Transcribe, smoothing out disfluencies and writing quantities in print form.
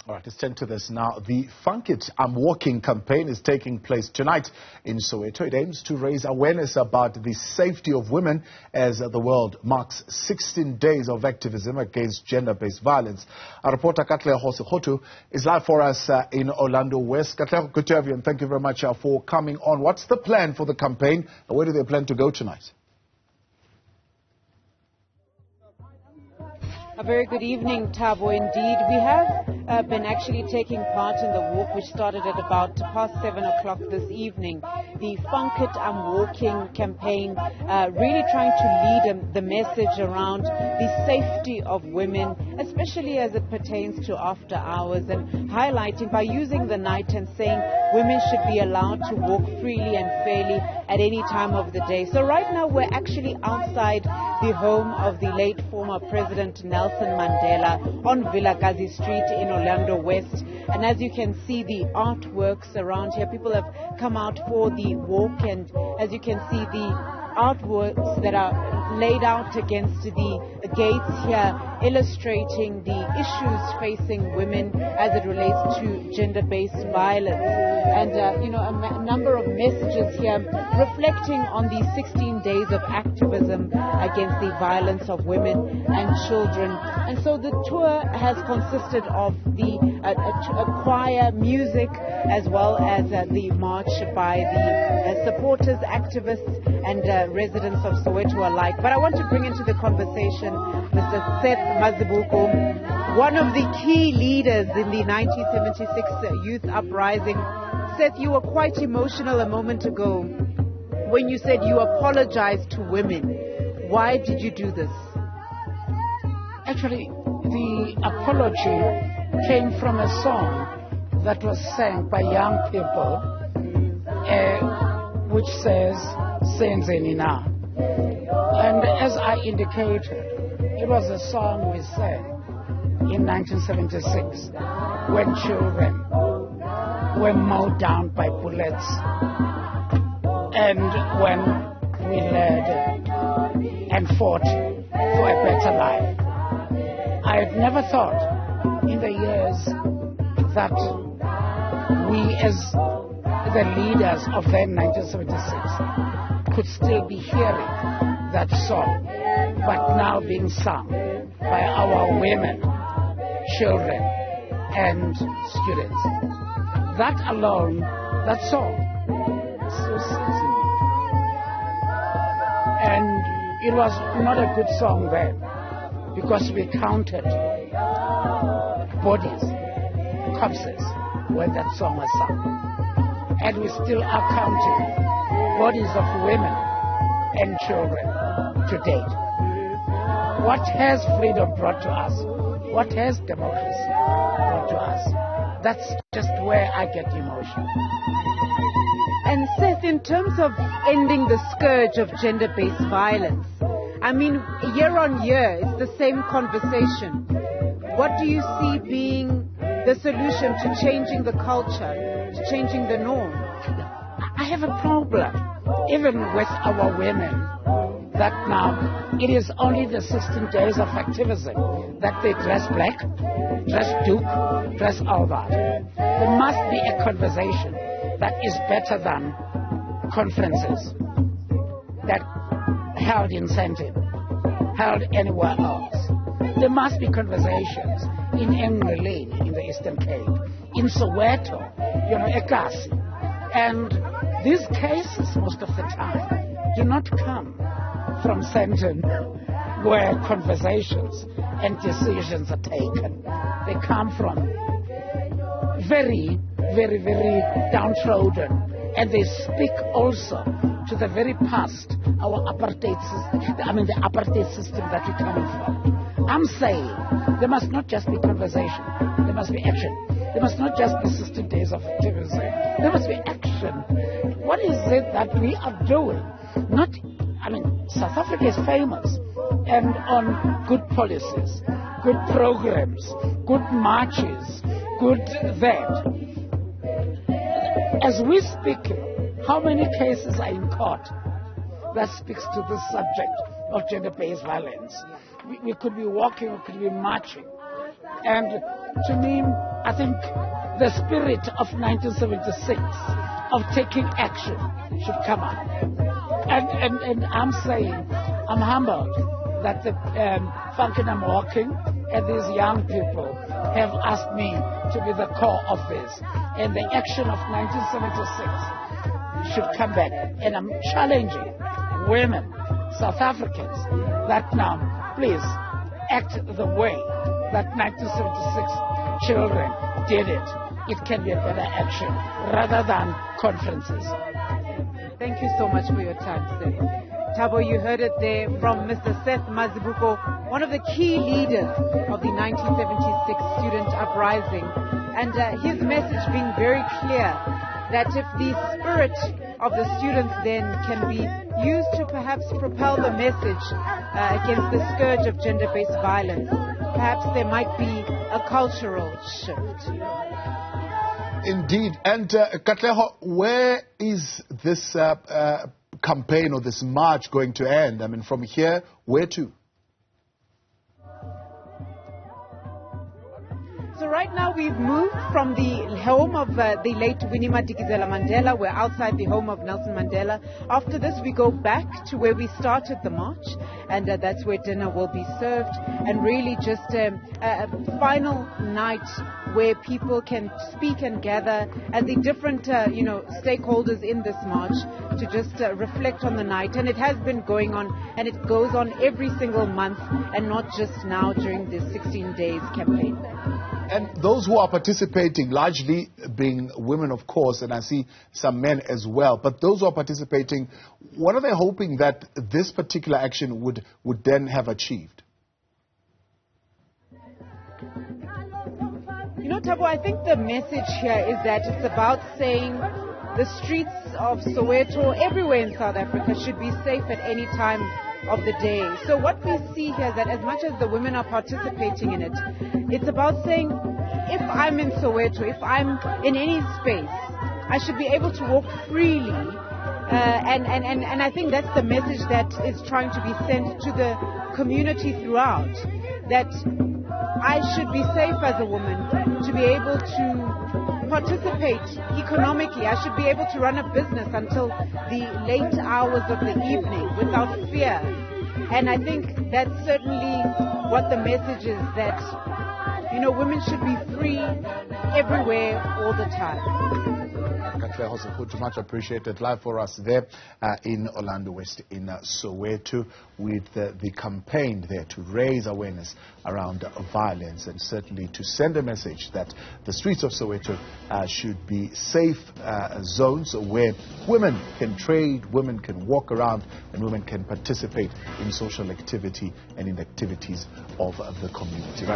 All right, let's turn to this now. The Funk It, I'm Walking campaign is taking place tonight in Soweto. It aims to raise awareness about the safety of women as the world marks 16 days of activism against gender-based violence. Our reporter Katleho Sekhotho is live for us in Orlando West. Katleho, good to have you, and thank you very much for coming on. What's the plan for the campaign? Where do they plan to go tonight? A very good evening, Thabo. Indeed, we have been actually taking part in the walk, which started at about past 7 o'clock this evening. The Funk It, I'm Walking campaign, really trying to lead the message around the safety of women, especially as it pertains to after hours, and highlighting by using the night and saying women should be allowed to walk freely and fairly at any time of the day. So right now we're actually outside the home of the late former President Nelson Mandela on Vilakazi Street in Orlando West. And as you can see, the artworks around here, people have come out for the walk, and as you can see, the artworks that are laid out against the gates here, illustrating the issues facing women as it relates to gender-based violence. And, a number of messages here reflecting on the 16 days of activism against the violence of women and children. And so the tour has consisted of the choir, music, as well as the march by the supporters, activists, and residents of Soweto alike. But I want to bring into the conversation Mr. Seth Mazibuko, one of the key leaders in the 1976 youth uprising. Seth, you were quite emotional a moment ago when you said you apologized to women. Why did you do this? Actually, the apology came from a song that was sang by young people, which says, Senzeni na. And as I indicated, it was a song we sang in 1976 when children were mowed down by bullets and when we led and fought for a better life. I had never thought in the years that we as the leaders of then 1976 could still be hearing that song, but now being sung by our women, children, and students. That alone, that song, so sings in me. And it was not a good song then, because we counted bodies, corpses, when that song was sung. And we still are counting bodies of women and children to date. What has freedom brought to us? What has democracy brought to us? That's just where I get emotional. And Seth, in terms of ending the scourge of gender-based violence, I mean, year on year, it's the same conversation. What do you see being the solution to changing the culture, to changing the norm? I have a problem, even with our women, that now it is only the 16 days of activism that they dress black, dress duke, dress all that. There must be a conversation that is better than conferences that held in Sandton, held anywhere else. There must be conversations in Emily Lane, in the Eastern Cape, in Soweto, Ekasi. And these cases, most of the time, do not come from Sandton, where conversations and decisions are taken. They come from very, very, very downtrodden, and they speak also to the very past, our apartheid system, the apartheid system that we're coming from. I'm saying there must not just be conversation, there must be action. There must not just be 16 days of activism, there must be action. What is it that we are doing? South Africa is famous and on good policies, good programs, good marches, good that. As we speak, how many cases are in court that speaks to this subject of gender-based violence? We could be walking, we could be marching. And to me, I think the spirit of 1976 of taking action should come up. And I'm saying, I'm humbled that the Funk and I'm Walking and these young people have asked me to be the core of this. And the action of 1976 should come back. And I'm challenging women, South Africans, that now, please, act the way that 1976 children did it. It can be a better action rather than conferences. Thank you so much for your time, Seth. Thabo, you heard it there from Mr. Seth Mazibuko, one of the key leaders of the 1976 student uprising. And his message being very clear that if the spirit of the students then can be used to perhaps propel the message against the scourge of gender-based violence, perhaps there might be a cultural shift. Indeed. And Katleho, where is this campaign or this march going to end? I mean, from here, where to? So right now we've moved from the home of the late Winnie Madikizela Mandela. We're outside the home of Nelson Mandela. After this we go back to where we started the march, and that's where dinner will be served, and really just a final night where people can speak and gather, and the different stakeholders in this march to just reflect on the night. And it has been going on, and it goes on every single month, and not just now during this 16 days campaign. And those who are participating, largely being women, of course, and I see some men as well, but those who are participating, what are they hoping that this particular action would then have achieved? You know, Thabo, I think the message here is that it's about saying the streets of Soweto, everywhere in South Africa, should be safe at any time of the day. So what we see here is that as much as the women are participating in it, it's about saying, if I'm in Soweto, if I'm in any space, I should be able to walk freely. And I think that's the message that is trying to be sent to the community throughout, that I should be safe as a woman to be able to participate economically. I should be able to run a business until the late hours of the evening without fear. And I think that's certainly what the message is, that, women should be free everywhere all the time. Katleho Sekhotho, much appreciated, live for us there in Orlando West in Soweto, with the campaign there to raise awareness around violence, and certainly to send a message that the streets of Soweto should be safe zones where women can trade, women can walk around, and women can participate in social activity and in activities of the community. Right?